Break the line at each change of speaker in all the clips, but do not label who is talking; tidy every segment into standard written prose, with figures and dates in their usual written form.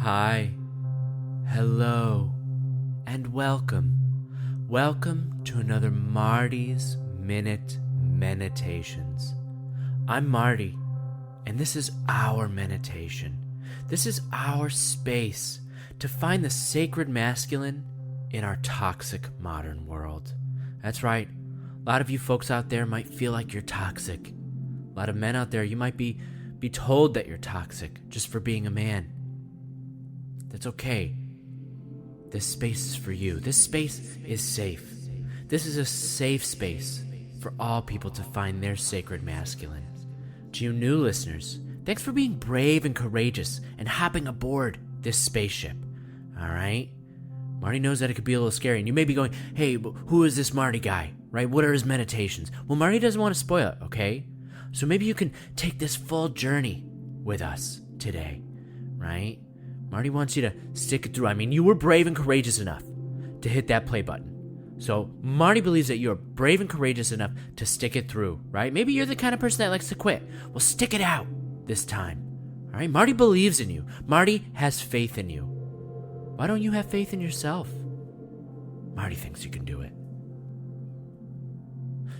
Hi, hello, and welcome. Welcome to another Marty's Minute Meditations. I'm Marty, and this is our meditation. This is our space to find the sacred masculine in our toxic modern world. That's right, a lot of you folks out there might feel like you're toxic. A lot of men out there, you might be told that you're toxic just for being a man. That's okay. This space is for you. This space is safe. This is a safe space for all people to find their sacred masculine. To you new listeners, thanks for being brave and courageous and hopping aboard this spaceship. All right? Marty knows that it could be a little scary, and you may be going, hey, who is this Marty guy? Right? What are his meditations? Well, Marty doesn't want to spoil it, okay? So maybe you can take this full journey with us today, right? Marty wants you to stick it through. I mean, you were brave and courageous enough to hit that play button. So Marty believes that you're brave and courageous enough to stick it through, right? Maybe you're the kind of person that likes to quit. Well, stick it out this time, all right? Marty believes in you. Marty has faith in you. Why don't you have faith in yourself? Marty thinks you can do it.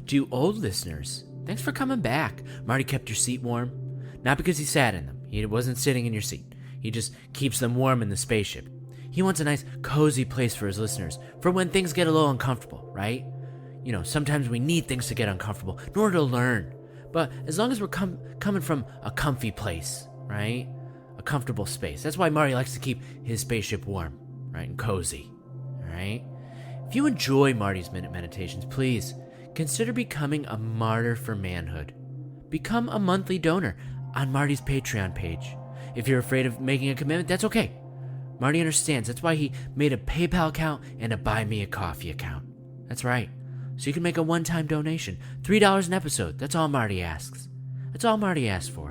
To you old listeners, thanks for coming back. Marty kept your seat warm, not because he sat in them. He wasn't sitting in your seat. He just keeps them warm in the spaceship. He wants a nice, cozy place for his listeners, for when things get a little uncomfortable, right? You know, sometimes we need things to get uncomfortable in order to learn. But as long as we're coming from a comfy place, right? A comfortable space. That's why Marty likes to keep his spaceship warm, right? And cozy, all right? If you enjoy Marty's Minute Meditations, please consider becoming a martyr for manhood. Become a monthly donor on Marty's Patreon page. If you're afraid of making a commitment, that's okay. Marty understands. That's why he made a PayPal account and a Buy Me a Coffee account. That's right. So you can make a one-time donation. $3 an episode. That's all Marty asks. That's all Marty asks for.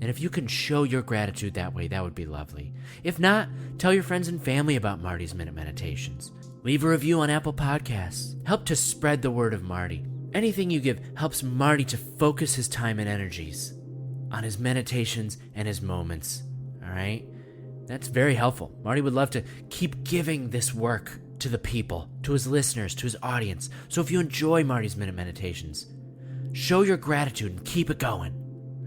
And if you can show your gratitude that way, that would be lovely. If not, tell your friends and family about Marty's Minute Meditations. Leave a review on Apple Podcasts. Help to spread the word of Marty. Anything you give helps Marty to focus his time and energies on his meditations and his moments, all right? That's very helpful. Marty would love to keep giving this work to the people, to his listeners, to his audience. So if you enjoy Marty's Minute Meditations, show your gratitude and keep it going,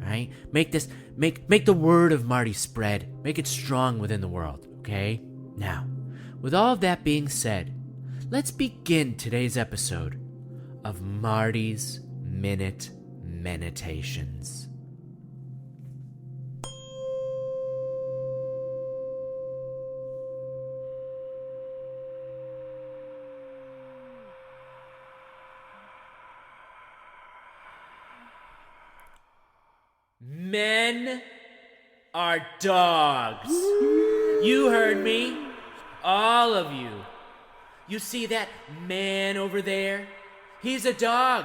all right? Make the word of Marty spread. Make it strong within the world, okay? Now, with all of that being said, let's begin today's episode of Marty's Minute Meditations. Men are dogs. You heard me. All of you. You see that man over there? He's a dog.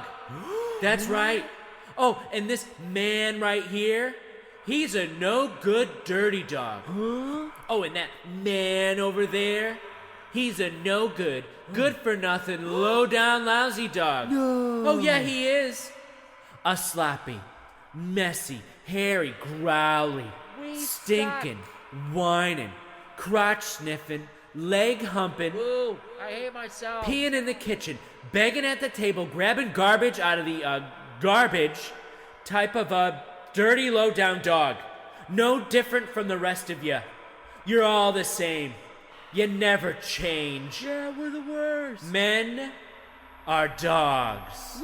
That's right. Oh, and this man right here? He's a no-good dirty dog. Oh, and that man over there? He's a no-good, good-for-nothing, low-down, lousy dog. No. Oh, yeah, he is. A sloppy, messy, hairy, growly, stinking, whining, crotch sniffing, leg humping,
ooh, I hate myself,
peeing in the kitchen, begging at the table, grabbing garbage out of the garbage type of a dirty, low-down dog. No different from the rest of you. You're all the same. You never change.
Yeah, we're the worst.
Men are dogs.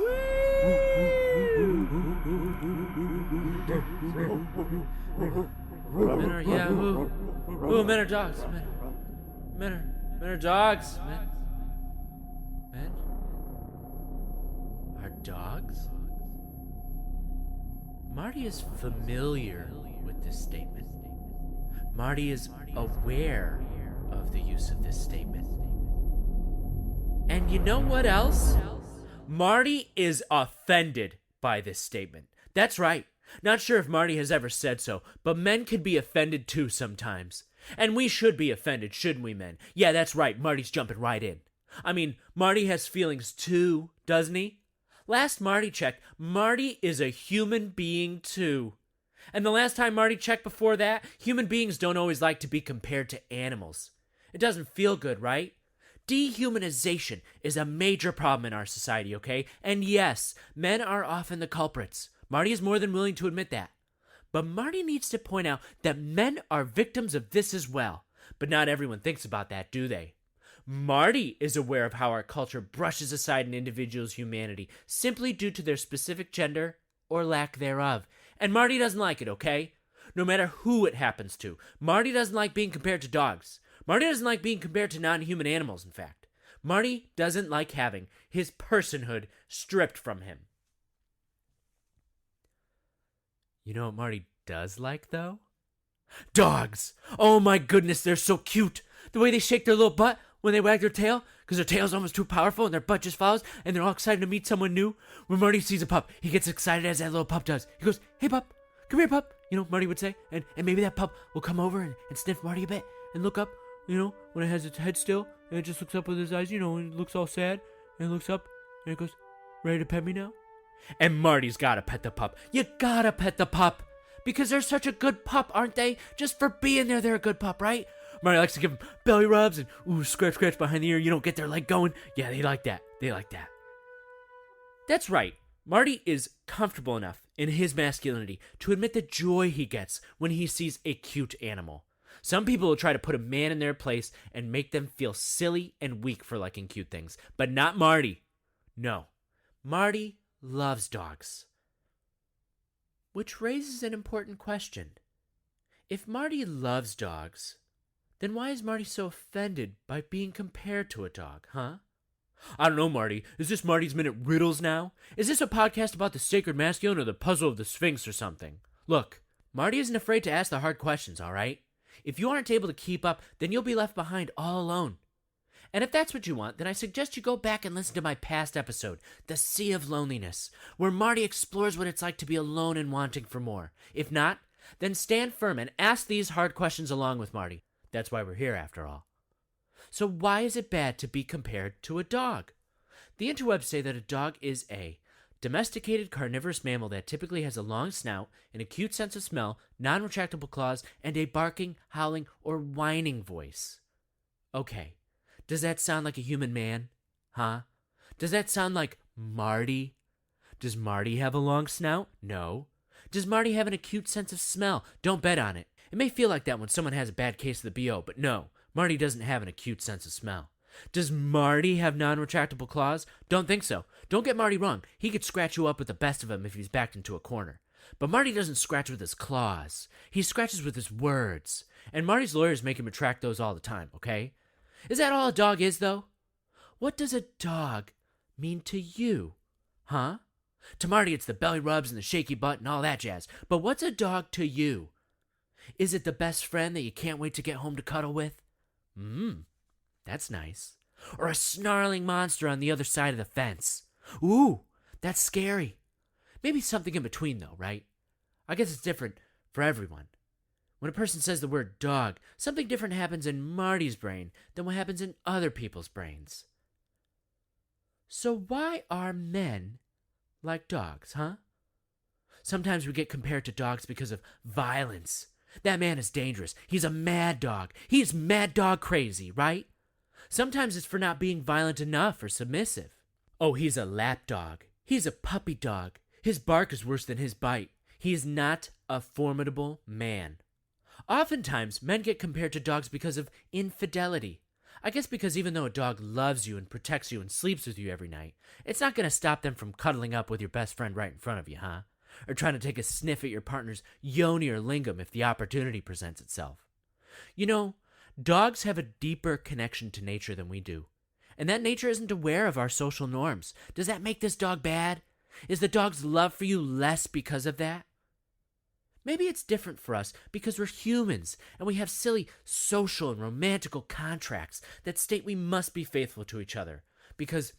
Men are, yeah, ooh, men are dogs. Men are dogs. Men are dogs? Marty is familiar with this statement. Marty is aware of the use of this statement. And you know what else? Marty is offended by this statement. That's right. Not sure if Marty has ever said so, but men can be offended too sometimes. And we should be offended, shouldn't we, men? Yeah, that's right. Marty's jumping right in. I mean, Marty has feelings too, doesn't he? Last Marty checked, Marty is a human being too. And the last time Marty checked before that, human beings don't always like to be compared to animals. It doesn't feel good, right? Dehumanization is a major problem in our society, okay? And yes, men are often the culprits. Marty is more than willing to admit that. But Marty needs to point out that men are victims of this as well. But not everyone thinks about that, do they? Marty is aware of how our culture brushes aside an individual's humanity simply due to their specific gender or lack thereof. And Marty doesn't like it, okay? No matter who it happens to. Marty doesn't like being compared to dogs. Marty doesn't like being compared to non-human animals, in fact. Marty doesn't like having his personhood stripped from him. You know what Marty does like, though? Dogs! Oh my goodness, they're so cute! The way they shake their little butt when they wag their tail, because their tail's almost too powerful and their butt just follows, and they're all excited to meet someone new. When Marty sees a pup, he gets excited as that little pup does. He goes, "Hey pup, come here pup," Marty would say, and maybe that pup will come over and sniff Marty a bit, and look up, when it has its head still, and it just looks up with his eyes, and it looks all sad, and it looks up, and it goes, "Ready to pet me now?" And Marty's gotta pet the pup. You gotta pet the pup. Because they're such a good pup, aren't they? Just for being there, they're a good pup, right? Marty likes to give them belly rubs and scratch behind the ear. Get their leg going. Yeah, they like that. That's right. Marty is comfortable enough in his masculinity to admit the joy he gets when he sees a cute animal. Some people will try to put a man in their place and make them feel silly and weak for liking cute things. But not Marty. No. Marty loves dogs. Which raises an important question. If Marty loves dogs, then why is Marty so offended by being compared to a dog, huh? I don't know, Marty. Is this Marty's Minute Riddles now? Is this a podcast about the sacred masculine or the puzzle of the Sphinx or something? Look, Marty isn't afraid to ask the hard questions, all right? If you aren't able to keep up, then you'll be left behind all alone. And if that's what you want, then I suggest you go back and listen to my past episode, The Sea of Loneliness, where Marty explores what it's like to be alone and wanting for more. If not, then stand firm and ask these hard questions along with Marty. That's why we're here, after all. So why is it bad to be compared to a dog? The interwebs say that a dog is a domesticated carnivorous mammal that typically has a long snout, an acute sense of smell, non-retractable claws, and a barking, howling, or whining voice. Okay. Does that sound like a human man? Huh? Does that sound like Marty? Does Marty have a long snout? No. Does Marty have an acute sense of smell? Don't bet on it. It may feel like that when someone has a bad case of the BO, but no, Marty doesn't have an acute sense of smell. Does Marty have non-retractable claws? Don't think so. Don't get Marty wrong. He could scratch you up with the best of them if he's backed into a corner. But Marty doesn't scratch with his claws. He scratches with his words. And Marty's lawyers make him retract those all the time, okay? Is that all a dog is, though? What does a dog mean to you? Huh? To Marty, it's the belly rubs and the shaky butt and all that jazz. But what's a dog to you? Is it the best friend that you can't wait to get home to cuddle with? That's nice. Or a snarling monster on the other side of the fence? Ooh, that's scary. Maybe something in between, though, right? I guess it's different for everyone. When a person says the word dog, something different happens in Marty's brain than what happens in other people's brains. So why are men like dogs, huh? Sometimes we get compared to dogs because of violence. That man is dangerous. He's a mad dog. He's mad dog crazy, right? Sometimes it's for not being violent enough or submissive. Oh, he's a lap dog. He's a puppy dog. His bark is worse than his bite. He is not a formidable man. Oftentimes, men get compared to dogs because of infidelity. I guess because even though a dog loves you and protects you and sleeps with you every night, it's not going to stop them from cuddling up with your best friend right in front of you, huh? Or trying to take a sniff at your partner's yoni or lingam if the opportunity presents itself. Dogs have a deeper connection to nature than we do. And that nature isn't aware of our social norms. Does that make this dog bad? Is the dog's love for you less because of that? Maybe it's different for us because we're humans and we have silly social and romantical contracts that state we must be faithful to each other. Because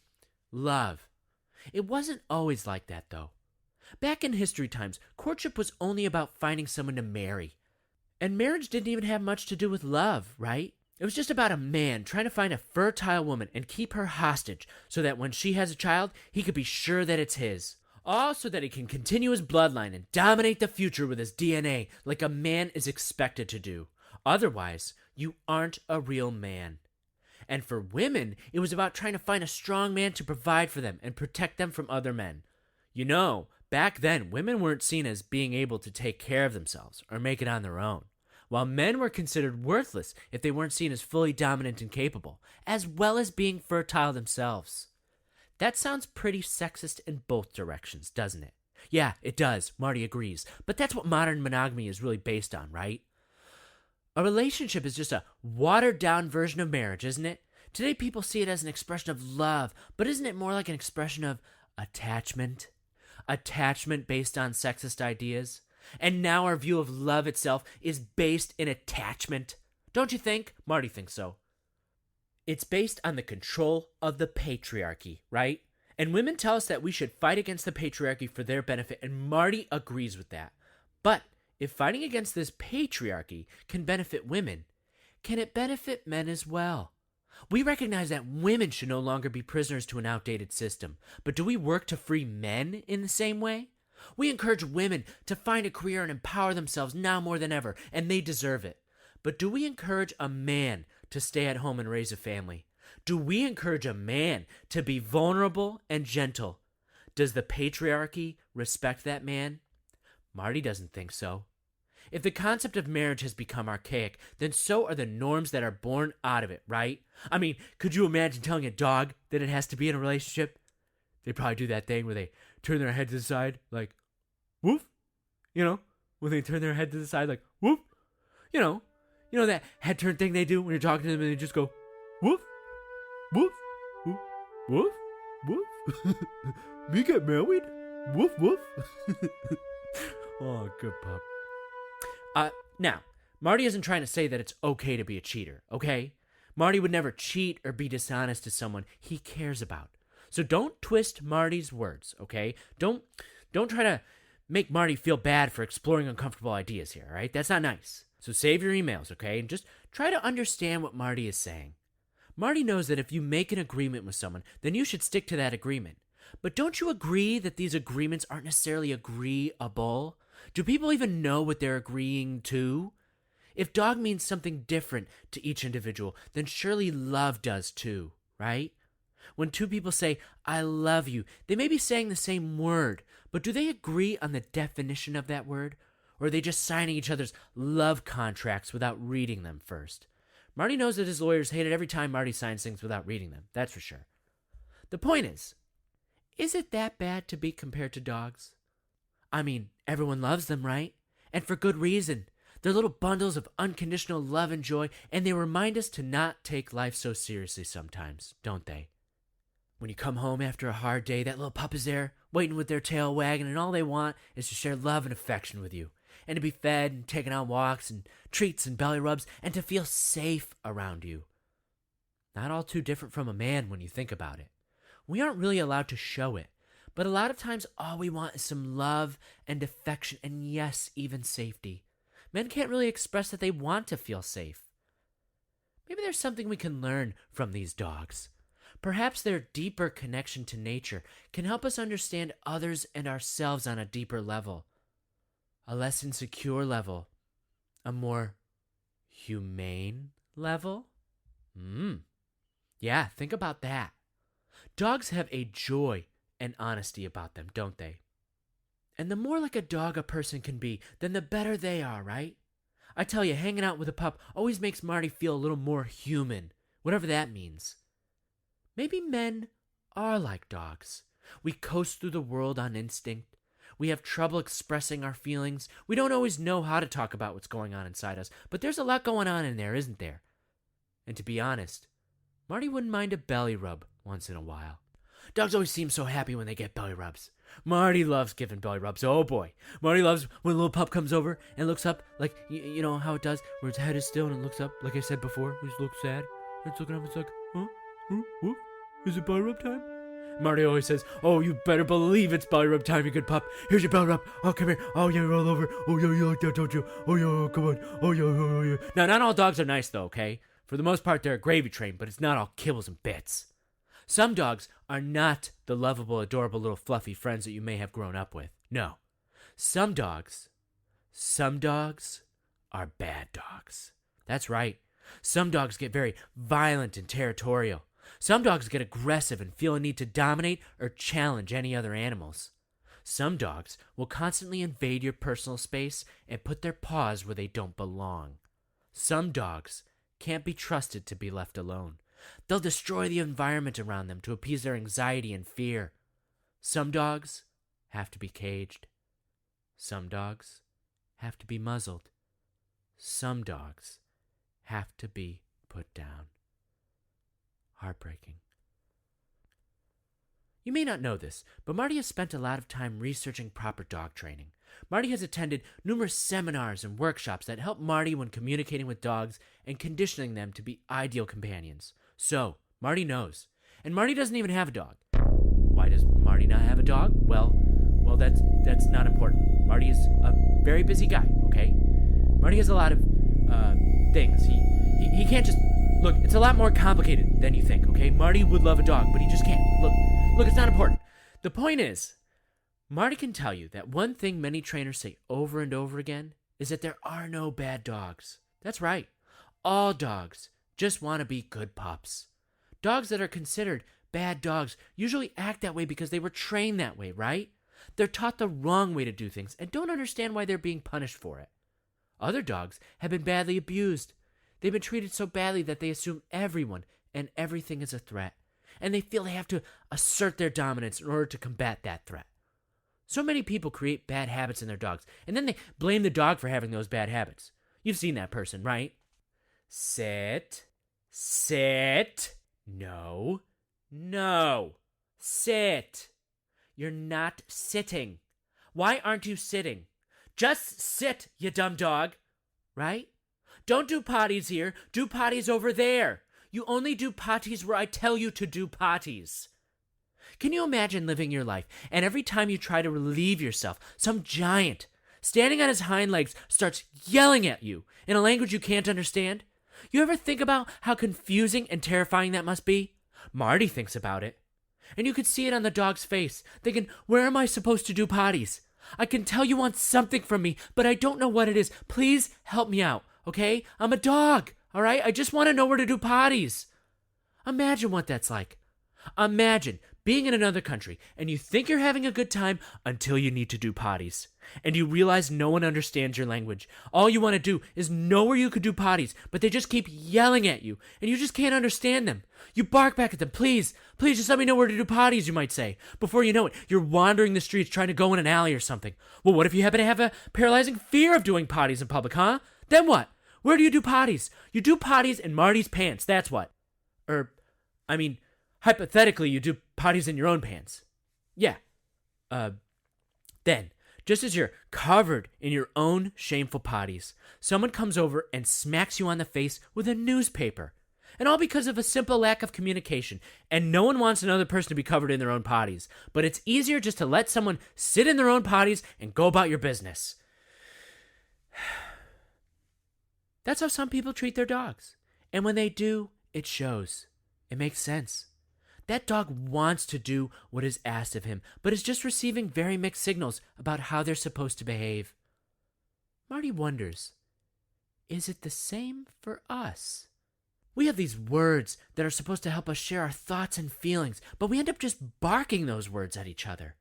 love. It wasn't always like that, though. Back in history times, courtship was only about finding someone to marry. And marriage didn't even have much to do with love, right? It was just about a man trying to find a fertile woman and keep her hostage so that when she has a child, he could be sure that it's his. All so that he can continue his bloodline and dominate the future with his DNA like a man is expected to do. Otherwise, you aren't a real man. And for women, it was about trying to find a strong man to provide for them and protect them from other men. You know, back then, women weren't seen as being able to take care of themselves or make it on their own, while men were considered worthless if they weren't seen as fully dominant and capable, as well as being fertile themselves. That sounds pretty sexist in both directions, doesn't it? Yeah, it does. Marty agrees. But that's what modern monogamy is really based on, right? A relationship is just a watered-down version of marriage, isn't it? Today people see it as an expression of love, but isn't it more like an expression of attachment? Attachment based on sexist ideas? And now our view of love itself is based in attachment. Don't you think? Marty thinks so. It's based on the control of the patriarchy, right? And women tell us that we should fight against the patriarchy for their benefit, and Marty agrees with that. But if fighting against this patriarchy can benefit women, can it benefit men as well? We recognize that women should no longer be prisoners to an outdated system, but do we work to free men in the same way? We encourage women to find a career and empower themselves now more than ever, and they deserve it. But do we encourage a man to stay at home and raise a family? Do we encourage a man to be vulnerable and gentle? Does the patriarchy respect that man? Marty doesn't think so. If the concept of marriage has become archaic, then so are the norms that are born out of it, right? I mean, could you imagine telling a dog that it has to be in a relationship? They probably do that thing where they turn their head to the side, like, woof. You know, when they turn their head to the side, like, woof. You know that head turn thing they do when you're talking to them and they just go, woof, woof, woof, woof, woof. Me get married? Woof, woof. Oh, good pup. Now, Marty isn't trying to say that it's okay to be a cheater, okay? Marty would never cheat or be dishonest to someone he cares about. So don't twist Marty's words, okay? Don't try to make Marty feel bad for exploring uncomfortable ideas here, all right? That's not nice. So save your emails, okay? And just try to understand what Marty is saying. Marty knows that if you make an agreement with someone, then you should stick to that agreement. But don't you agree that these agreements aren't necessarily agreeable? Do people even know what they're agreeing to? If dog means something different to each individual, then surely love does too, right? When two people say, I love you, they may be saying the same word, but do they agree on the definition of that word? Or are they just signing each other's love contracts without reading them first? Marty knows that his lawyers hate it every time Marty signs things without reading them, that's for sure. The point is it that bad to be compared to dogs? I mean, everyone loves them, right? And for good reason. They're little bundles of unconditional love and joy, and they remind us to not take life so seriously sometimes, don't they? When you come home after a hard day, that little pup is there, waiting with their tail wagging, and all they want is to share love and affection with you, and to be fed and taken on walks and treats and belly rubs, and to feel safe around you. Not all too different from a man when you think about it. We aren't really allowed to show it, but a lot of times all we want is some love and affection, and yes, even safety. Men can't really express that they want to feel safe. Maybe there's something we can learn from these dogs. Perhaps their deeper connection to nature can help us understand others and ourselves on a deeper level. A less insecure level. A more humane level? Yeah, think about that. Dogs have a joy and honesty about them, don't they? And the more like a dog a person can be, then the better they are, right? I tell you, hanging out with a pup always makes Marty feel a little more human, whatever that means. Maybe men are like dogs. We coast through the world on instinct. We have trouble expressing our feelings. We don't always know how to talk about what's going on inside us, but there's a lot going on in there, isn't there? And to be honest, Marty wouldn't mind a belly rub once in a while. Dogs always seem so happy when they get belly rubs. Marty loves giving belly rubs. Oh boy. Marty loves when a little pup comes over and looks up like, you know how it does, where its head is still and it looks up, like I said before. It just looks sad. It's looking up, it's like, huh? Huh? Is it belly rub time? Marty always says, oh, you better believe it's belly rub time, you good pup. Here's your belly rub. Oh, come here. Oh, yeah, roll over. Oh, yeah, you like that, don't you? Oh, yeah, come on. Oh, yeah, oh, yeah. Now, not all dogs are nice, though, okay? For the most part, they're a gravy train, but it's not all kibbles and bits. Some dogs are not the lovable, adorable little fluffy friends that you may have grown up with. No. Some dogs are bad dogs. That's right. Some dogs get very violent and territorial. Some dogs get aggressive and feel a need to dominate or challenge any other animals. Some dogs will constantly invade your personal space and put their paws where they don't belong. Some dogs can't be trusted to be left alone. They'll destroy the environment around them to appease their anxiety and fear. Some dogs have to be caged. Some dogs have to be muzzled. Some dogs have to be put down. Heartbreaking. You may not know this, but Marty has spent a lot of time researching proper dog training. Marty has attended numerous seminars and workshops that help Marty when communicating with dogs and conditioning them to be ideal companions. So, Marty knows. And Marty doesn't even have a dog. Why does Marty not have a dog? Well, that's not important. Marty is a very busy guy, okay? Marty has a lot of things. He can't just... Look, it's a lot more complicated than you think, okay? Marty would love a dog, but he just can't. Look, it's not important. The point is, Marty can tell you that one thing many trainers say over and over again is that there are no bad dogs. That's right. All dogs just want to be good pups. Dogs that are considered bad dogs usually act that way because they were trained that way, right? They're taught the wrong way to do things and don't understand why they're being punished for it. Other dogs have been badly abused. They've been treated so badly that they assume everyone and everything is a threat, and they feel they have to assert their dominance in order to combat that threat. So many people create bad habits in their dogs, and then they blame the dog for having those bad habits. You've seen that person, right? Sit. No. Sit. You're not sitting. Why aren't you sitting? Just sit, you dumb dog. Right? Don't do potties here. Do potties over there. You only do potties where I tell you to do potties. Can you imagine living your life, and every time you try to relieve yourself, some giant, standing on his hind legs, starts yelling at you in a language you can't understand? You ever think about how confusing and terrifying that must be? Marty thinks about it. And you could see it on the dog's face, thinking, where am I supposed to do potties? I can tell you want something from me, but I don't know what it is. Please help me out, okay? I'm a dog, all right? I just want to know where to do potties. Imagine what that's like. Imagine being in another country, and you think you're having a good time until you need to do potties. And you realize no one understands your language. All you want to do is know where you could do potties, but they just keep yelling at you, and you just can't understand them. You bark back at them, please just let me know where to do potties, you might say. Before you know it, you're wandering the streets trying to go in an alley or something. Well, what if you happen to have a paralyzing fear of doing potties in public, huh? Then what? Where do you do potties? You do potties in Marty's pants, that's what. Hypothetically, you do potties in your own pants. Yeah. Then, just as you're covered in your own shameful potties, someone comes over and smacks you on the face with a newspaper. And all because of a simple lack of communication. And no one wants another person to be covered in their own potties. But it's easier just to let someone sit in their own potties and go about your business. That's how some people treat their dogs. And when they do, it shows. It makes sense. That dog wants to do what is asked of him, but is just receiving very mixed signals about how they're supposed to behave. Marty wonders, is it the same for us? We have these words that are supposed to help us share our thoughts and feelings, but we end up just barking those words at each other.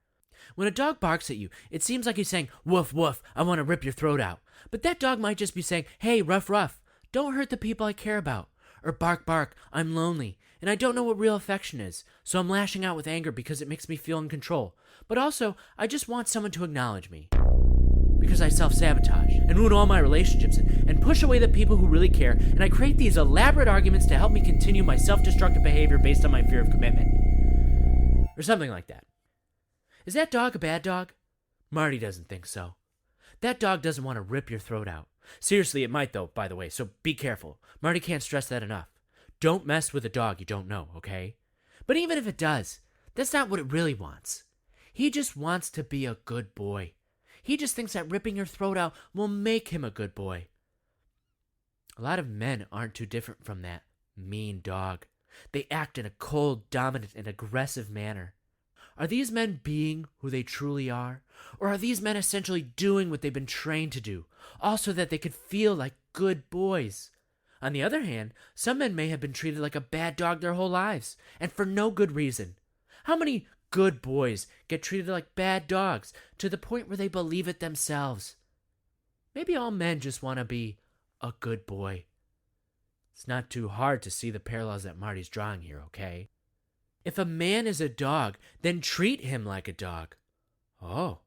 When a dog barks at you, it seems like he's saying, woof, woof, I want to rip your throat out. But that dog might just be saying, hey, ruff, ruff, don't hurt the people I care about. Or bark, bark, I'm lonely, and I don't know what real affection is, so I'm lashing out with anger because it makes me feel in control. But also, I just want someone to acknowledge me. Because I self-sabotage and ruin all my relationships and push away the people who really care, and I create these elaborate arguments to help me continue my self-destructive behavior based on my fear of commitment. Or something like that. Is that dog a bad dog? Marty doesn't think so. That dog doesn't want to rip your throat out. Seriously, it might though, by the way, so be careful. Marty can't stress that enough. Don't mess with a dog you don't know, okay? But even if it does, that's not what it really wants. He just wants to be a good boy. He just thinks that ripping your throat out will make him a good boy. A lot of men aren't too different from that mean dog. They act in a cold, dominant, and aggressive manner. Are these men being who they truly are? Or are these men essentially doing what they've been trained to do, all so that they could feel like good boys? On the other hand, some men may have been treated like a bad dog their whole lives, and for no good reason. How many good boys get treated like bad dogs to the point where they believe it themselves? Maybe all men just want to be a good boy. It's not too hard to see the parallels that Marty's drawing here, okay? If a man is a dog, then treat him like a dog. Oh,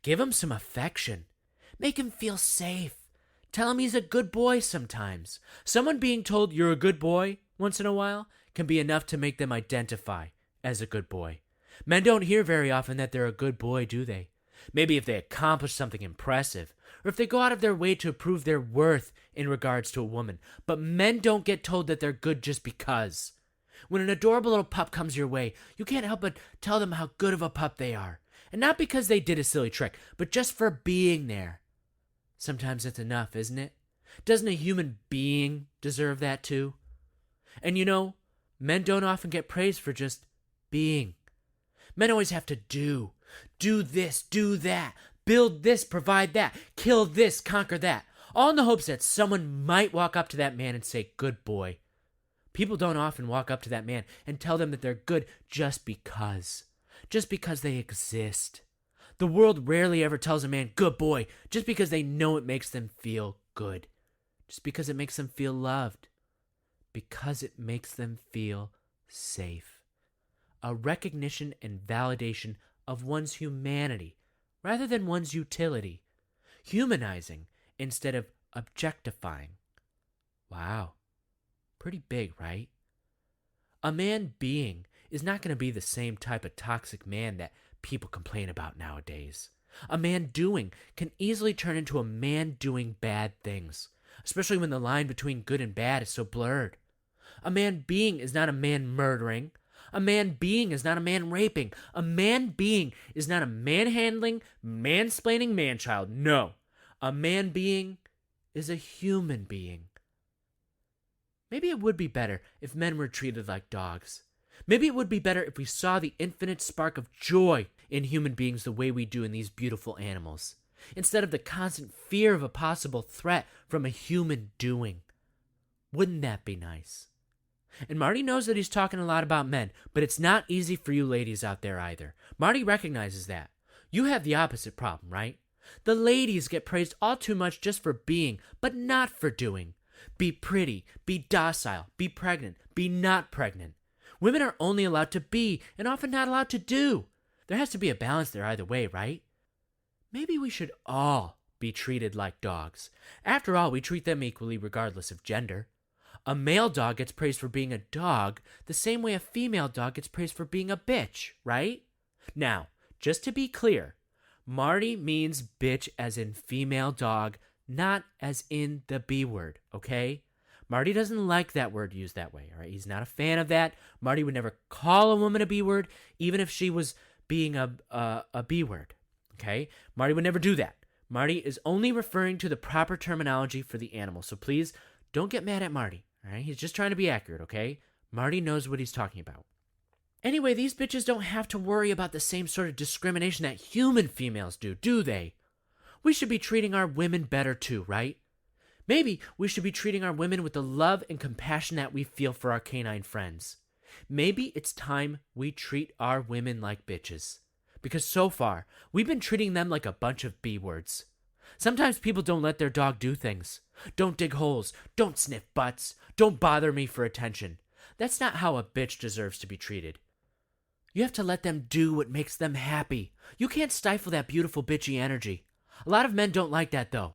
give him some affection. Make him feel safe. Tell him he's a good boy sometimes. Someone being told you're a good boy once in a while can be enough to make them identify as a good boy. Men don't hear very often that they're a good boy, do they? Maybe if they accomplish something impressive, or if they go out of their way to prove their worth in regards to a woman. But men don't get told that they're good just because. When an adorable little pup comes your way, you can't help but tell them how good of a pup they are. And not because they did a silly trick, but just for being there. Sometimes it's enough, isn't it? Doesn't a human being deserve that too? And you know, men don't often get praised for just being. Men always have to do this, do that, build this, provide that, kill this, conquer that, all in the hopes that someone might walk up to that man and say, good boy. People don't often walk up to that man and tell them that they're good just because they exist. The world rarely ever tells a man, good boy, just because they know it makes them feel good, just because it makes them feel loved, because it makes them feel safe. A recognition and validation of one's humanity rather than one's utility. Humanizing instead of objectifying. Wow. Pretty big, right? A man being is not going to be the same type of toxic man that people complain about nowadays. A man doing can easily turn into a man doing bad things, especially when the line between good and bad is so blurred. A man being is not a man murdering. A man being is not a man raping. A man being is not a manhandling, mansplaining man-child. No. A man being is a human being. Maybe it would be better if men were treated like dogs. Maybe it would be better if we saw the infinite spark of joy in human beings the way we do in these beautiful animals, instead of the constant fear of a possible threat from a human doing. Wouldn't that be nice? And Marty knows that he's talking a lot about men, but it's not easy for you ladies out there either. Marty recognizes that. You have the opposite problem, right? The ladies get praised all too much just for being, but not for doing. Be pretty, be docile, be pregnant, be not pregnant. Women are only allowed to be, and often not allowed to do. There has to be a balance there either way, right? Maybe we should all be treated like dogs. After all, we treat them equally regardless of gender. A male dog gets praised for being a dog the same way a female dog gets praised for being a bitch, right? Now, just to be clear, Marty means bitch as in female dog, not as in the B word, okay? Marty doesn't like that word used that way, all right? He's not a fan of that. Marty would never call a woman a B word, even if she was being a B word, okay? Marty would never do that. Marty is only referring to the proper terminology for the animal, so please don't get mad at Marty, all right? He's just trying to be accurate, okay? Marty knows what he's talking about. Anyway, these bitches don't have to worry about the same sort of discrimination that human females do they? We should be treating our women better too, right? Maybe we should be treating our women with the love and compassion that we feel for our canine friends. Maybe it's time we treat our women like bitches. Because so far, we've been treating them like a bunch of B words. Sometimes people don't let their dog do things. Don't dig holes. Don't sniff butts. Don't bother me for attention. That's not how a bitch deserves to be treated. You have to let them do what makes them happy. You can't stifle that beautiful bitchy energy. A lot of men don't like that though.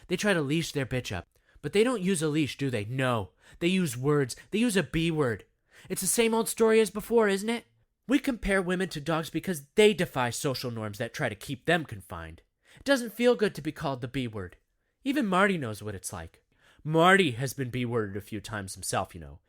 They try to leash their bitch up. But they don't use a leash, do they? No. They use words. They use a B word. It's the same old story as before, isn't it? We compare women to dogs because they defy social norms that try to keep them confined. It doesn't feel good to be called the B word. Even Marty knows what it's like. Marty has been B-worded a few times himself, you know.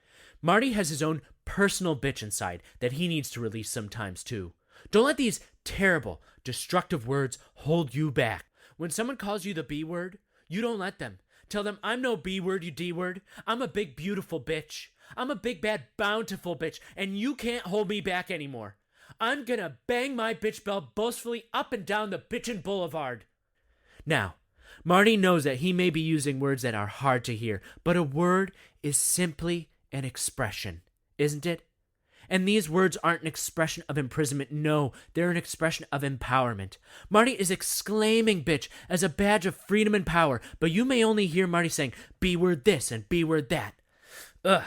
Marty has his own personal bitch inside that he needs to release sometimes too. Don't let these terrible, destructive words hold you back. When someone calls you the B word, you don't let them. Tell them, I'm no B word, you D word. I'm a big, beautiful bitch. I'm a big, bad, bountiful bitch, and you can't hold me back anymore. I'm gonna bang my bitch bell boastfully up and down the bitchin' boulevard. Now, Marty knows that he may be using words that are hard to hear, but a word is simply an expression, isn't it? And these words aren't an expression of imprisonment. No, they're an expression of empowerment. Marty is exclaiming bitch as a badge of freedom and power, but you may only hear Marty saying B word this and B word that. Ugh.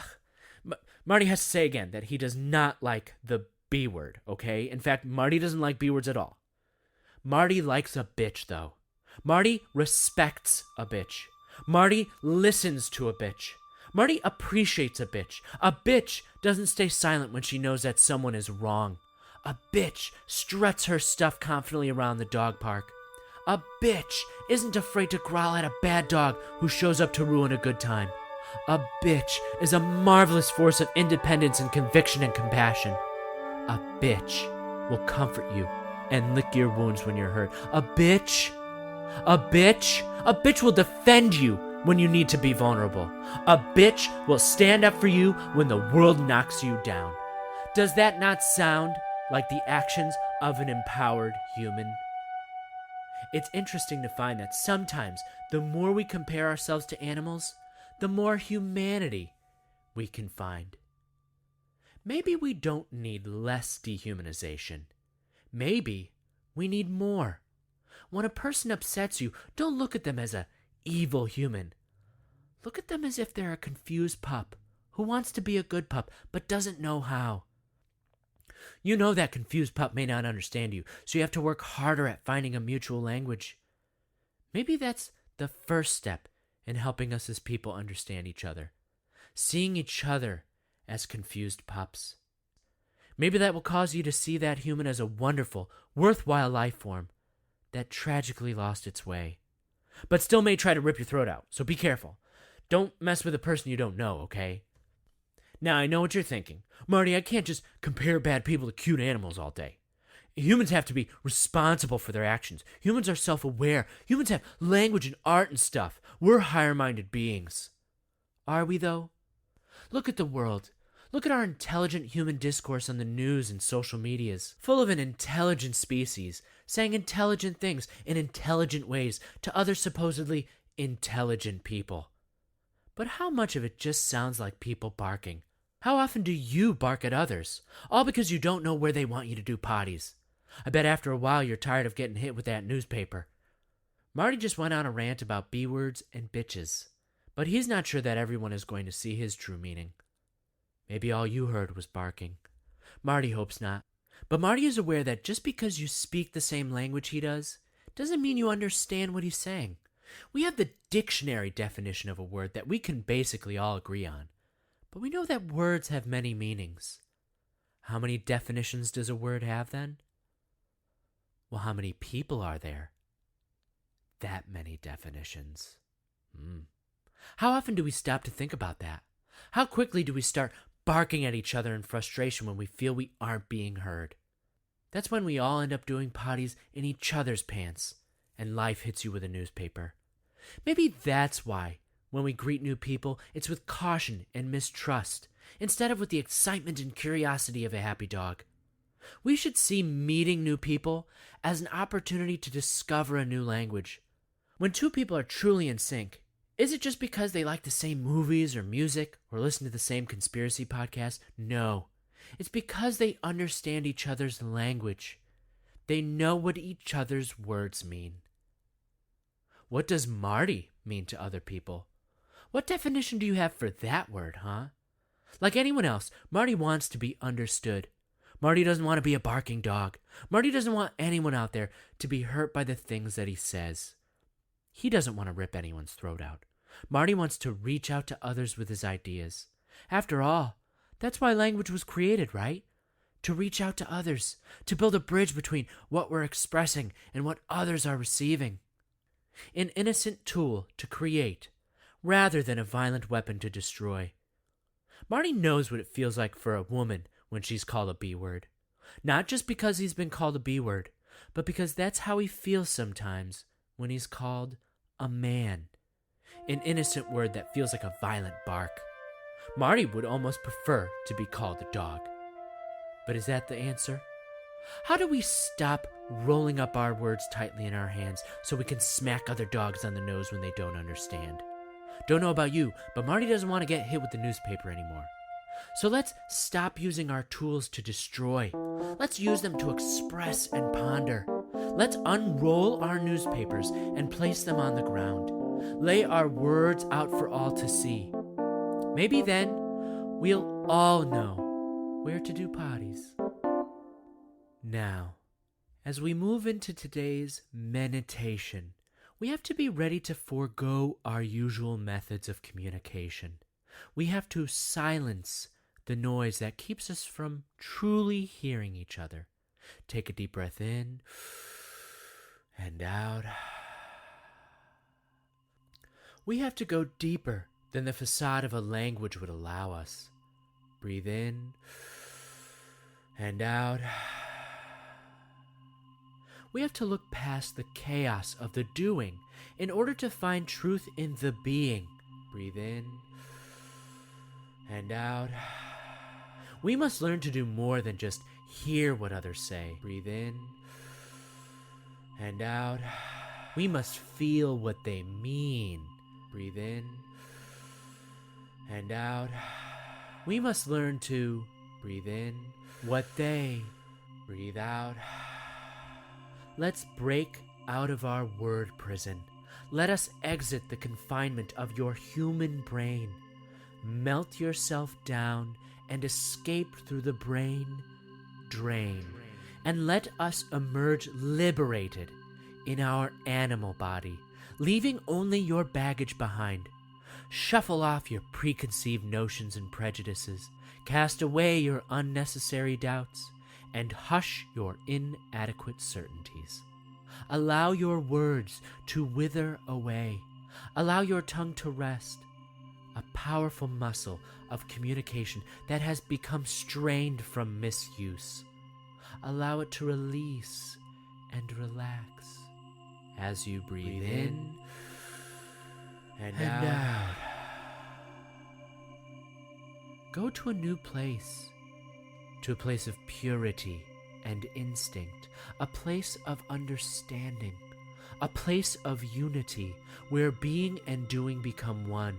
Marty has to say again that he does not like the B word, okay? In fact, Marty doesn't like B words at all. Marty likes a bitch, though. Marty respects a bitch. Marty listens to a bitch. Marty appreciates a bitch. A bitch doesn't stay silent when she knows that someone is wrong. A bitch struts her stuff confidently around the dog park. A bitch isn't afraid to growl at a bad dog who shows up to ruin a good time. A bitch is a marvelous force of independence and conviction and compassion. A bitch will comfort you and lick your wounds when you're hurt. A bitch will defend you when you need to be vulnerable. A bitch will stand up for you when the world knocks you down. Does that not sound like the actions of an empowered human? It's interesting to find that sometimes the more we compare ourselves to animals, the more humanity we can find. Maybe we don't need less dehumanization. Maybe we need more. When a person upsets you, don't look at them as an evil human. Look at them as if they're a confused pup who wants to be a good pup but doesn't know how. You know that confused pup may not understand you, so you have to work harder at finding a mutual language. Maybe that's the first step in helping us as people understand each other. Seeing each other as confused pups. Maybe that will cause you to see that human as a wonderful, worthwhile life form that tragically lost its way, but still may try to rip your throat out, so be careful. Don't mess with a person you don't know, okay? Now, I know what you're thinking. Marty, I can't just compare bad people to cute animals all day. Humans have to be responsible for their actions. Humans are self-aware. Humans have language and art and stuff. We're higher-minded beings. Are we, though? Look at the world. Look at our intelligent human discourse on the news and social medias, full of an intelligent species, saying intelligent things in intelligent ways to other supposedly intelligent people. But how much of it just sounds like people barking? How often do you bark at others? All because you don't know where they want you to do potties. I bet after a while you're tired of getting hit with that newspaper. Marty just went on a rant about B-words and bitches, but he's not sure that everyone is going to see his true meaning. Maybe all you heard was barking. Marty hopes not. But Marty is aware that just because you speak the same language he does, doesn't mean you understand what he's saying. We have the dictionary definition of a word that we can basically all agree on. But we know that words have many meanings. How many definitions does a word have then? Well, how many people are there? That many definitions. How often do we stop to think about that? How quickly do we start barking at each other in frustration when we feel we aren't being heard? That's when we all end up doing potties in each other's pants, and life hits you with a newspaper. Maybe that's why, when we greet new people, it's with caution and mistrust, instead of with the excitement and curiosity of a happy dog. We should see meeting new people as an opportunity to discover a new language. When two people are truly in sync, is it just because they like the same movies or music or listen to the same conspiracy podcasts? No. It's because they understand each other's language. They know what each other's words mean. What does Marty mean to other people? What definition do you have for that word, huh? Like anyone else, Marty wants to be understood. Marty doesn't want to be a barking dog. Marty doesn't want anyone out there to be hurt by the things that he says. He doesn't want to rip anyone's throat out. Marty wants to reach out to others with his ideas. After all, that's why language was created, right? To reach out to others, to build a bridge between what we're expressing and what others are receiving. An innocent tool to create, rather than a violent weapon to destroy. Marty knows what it feels like for a woman when she's called a B-word. Not just because he's been called a B-word, but because that's how he feels sometimes when he's called a man. An innocent word that feels like a violent bark. Marty would almost prefer to be called a dog. But is that the answer? How do we stop rolling up our words tightly in our hands so we can smack other dogs on the nose when they don't understand? Don't know about you, but Marty doesn't want to get hit with the newspaper anymore. So let's stop using our tools to destroy. Let's use them to express and ponder. Let's unroll our newspapers and place them on the ground. Lay our words out for all to see. Maybe then we'll all know where to do potties. Now, as we move into today's meditation, we have to be ready to forego our usual methods of communication. We have to silence the noise that keeps us from truly hearing each other. Take a deep breath in and out. We have to go deeper than the facade of a language would allow us. Breathe in and out. We have to look past the chaos of the doing in order to find truth in the being. Breathe in and out. We must learn to do more than just hear what others say. Breathe in and out. We must feel what they mean. Breathe in and out. We must learn to breathe in what they breathe out. Let's break out of our word prison. Let us exit the confinement of your human brain. Melt yourself down and escape through the brain drain. And let us emerge liberated in our animal body, leaving only your baggage behind. Shuffle off your preconceived notions and prejudices. Cast away your unnecessary doubts. And hush your inadequate certainties. Allow your words to wither away. Allow your tongue to rest, a powerful muscle of communication that has become strained from misuse. Allow it to release and relax as you breathe in and out. Go to a new place. To a place of purity and instinct, a place of understanding, a place of unity where being and doing become one.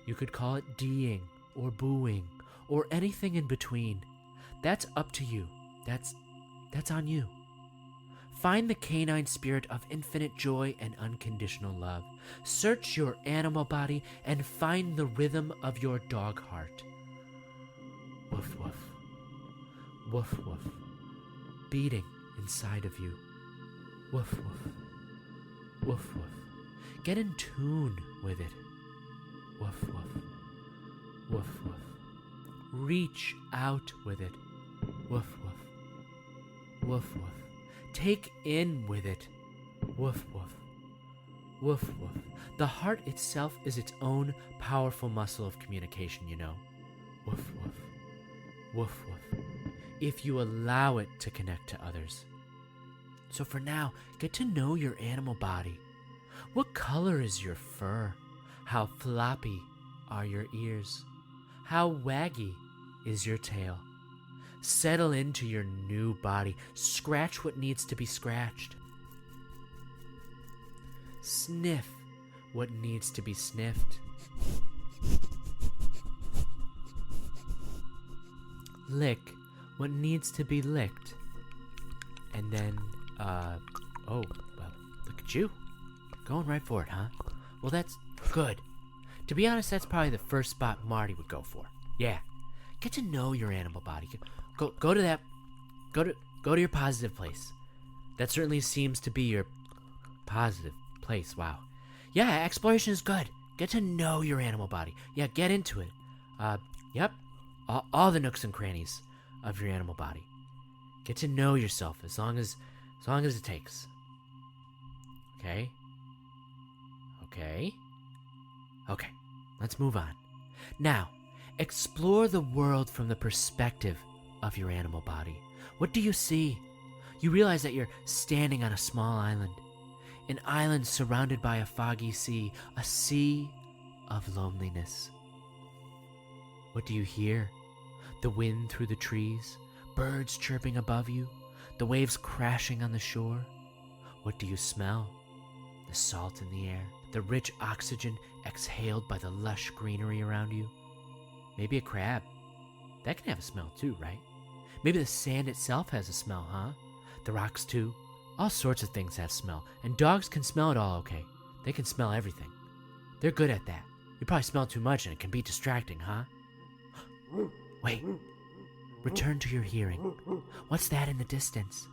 You could call it deeing or booing or anything in between. That's up to you. That's on you. Find the canine spirit of infinite joy and unconditional love. Search your animal body and find the rhythm of your dog heart. Woof woof. Woof woof, beating inside of you. Woof woof, woof woof. Get in tune with it. Woof woof, woof woof. Reach out with it. Woof woof, woof woof. Take in with it. Woof woof, woof woof. The heart itself is its own powerful muscle of communication, you know. Woof woof, woof woof. If you allow it to connect to others. So for now, get to know your animal body. What color is your fur? How floppy are your ears? How waggy is your tail? Settle into your new body. Scratch what needs to be scratched. Sniff what needs to be sniffed. Lick what needs to be licked. And then, oh, well, look at you. Going right for it, huh? Well, that's good. To be honest, that's probably the first spot Marty would go for. Yeah. Get to know your animal body. Go to your positive place. That certainly seems to be your positive place. Wow. Yeah, exploration is good. Get to know your animal body. Yeah, get into it. Yep. All the nooks and crannies of your animal body. Get to know yourself as long as it takes. Okay? Okay, let's move on. Now, explore the world from the perspective of your animal body. What do you see? You realize that you're standing on a small island. An island surrounded by a foggy sea, a sea of loneliness. What do you hear? The wind through the trees, birds chirping above you, the waves crashing on the shore. What do you smell? The salt in the air, the rich oxygen exhaled by the lush greenery around you. Maybe a crab. That can have a smell too, right? Maybe the sand itself has a smell, huh? The rocks too. All sorts of things have smell, and dogs can smell it all okay. They can smell everything. They're good at that. You probably smell too much and it can be distracting, huh? Wait. Return to your hearing. What's that in the distance?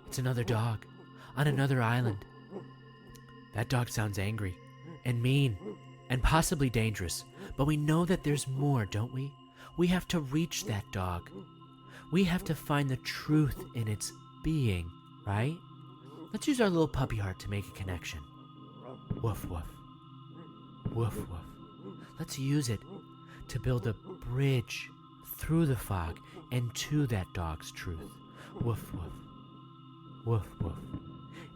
It's another dog on another island. That dog sounds angry and mean and possibly dangerous, but we know that there's more, don't we? We have to reach that dog. We have to find the truth in its being, right? Let's use our little puppy heart to make a connection. Woof, woof. Woof, woof. Let's use it to build a bridge through the fog and to that dog's truth. Woof, woof. Woof, woof.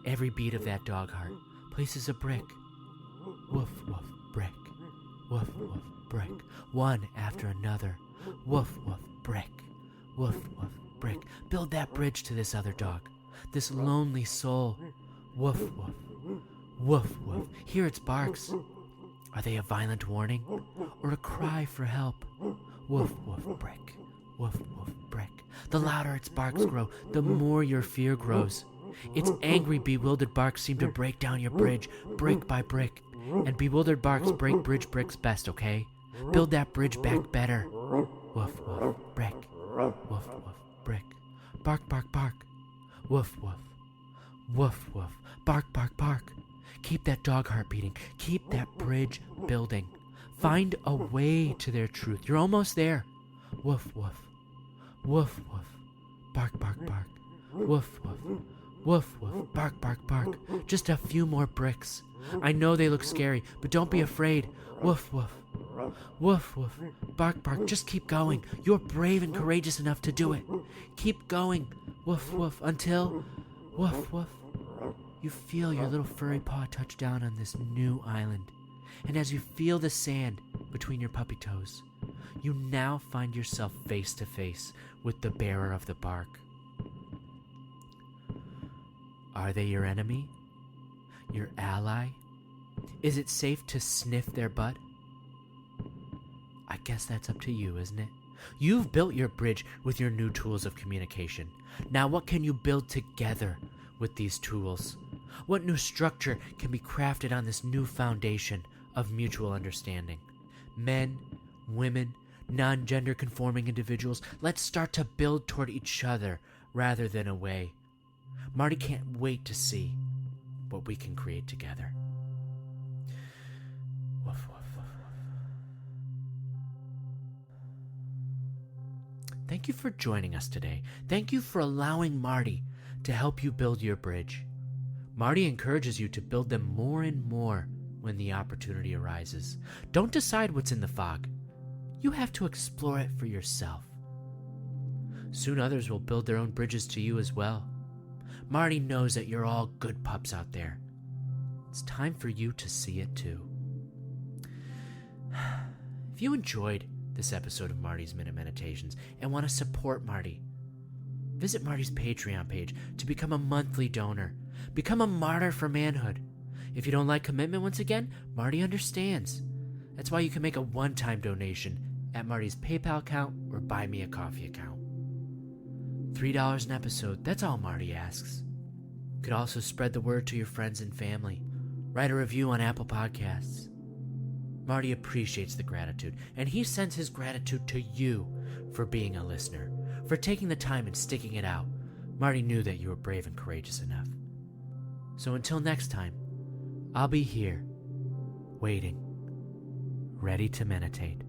Every beat of that dog heart places a brick. Woof, woof, brick. Woof, woof, brick. One after another. Woof, woof, brick. Woof, woof, brick. Build that bridge to this other dog, this lonely soul. Woof, woof. Woof, woof. Hear its barks. Are they a violent warning or a cry for help? Woof, woof, brick. Woof, woof, brick. The louder its barks grow, the more your fear grows. Its angry, bewildered barks seem to break down your bridge, brick by brick. And bewildered barks break bridge bricks best, okay? Build that bridge back better. Woof, woof, brick. Woof, woof, brick. Bark, bark, bark. Woof, woof. Woof, woof. Bark, bark, bark. Keep that dog heart beating. Keep that bridge building. Find a way to their truth. You're almost there. Woof, woof. Woof, woof. Bark, bark, bark. Woof, woof. Woof, woof. Bark, bark, bark. Just a few more bricks. I know they look scary, but don't be afraid. Woof, woof. Woof, woof. Bark, bark. Just keep going. You're brave and courageous enough to do it. Keep going. Woof, woof. Until... Woof, woof. You feel your little furry paw touch down on this new island. And as you feel the sand between your puppy toes, you now find yourself face to face with the bearer of the bark. Are they your enemy? Your ally? Is it safe to sniff their butt? I guess that's up to you, isn't it? You've built your bridge with your new tools of communication. Now what can you build together with these tools? What new structure can be crafted on this new foundation of mutual understanding? Men, women, non-gender conforming individuals, let's start to build toward each other rather than away. Marty can't wait to see what we can create together. Woof, woof, woof, woof. Thank you for joining us today. Thank you for allowing Marty to help you build your bridge. Marty encourages you to build them more and more when the opportunity arises. Don't decide what's in the fog. You have to explore it for yourself. Soon others will build their own bridges to you as well. Marty knows that you're all good pups out there. It's time for you to see it too. If you enjoyed this episode of Marty's Minute Meditations and want to support Marty, visit Marty's Patreon page to become a monthly donor. Become a martyr for manhood. If you don't like commitment, once again, Marty understands. That's why you can make a one-time donation at Marty's PayPal account or Buy Me a Coffee account. $3 an episode, that's all Marty asks. You could also spread the word to your friends and family. Write a review on Apple Podcasts. Marty appreciates the gratitude, and he sends his gratitude to you for being a listener, for taking the time and sticking it out. Marty knew that you were brave and courageous enough. So until next time, I'll be here, waiting, ready to meditate.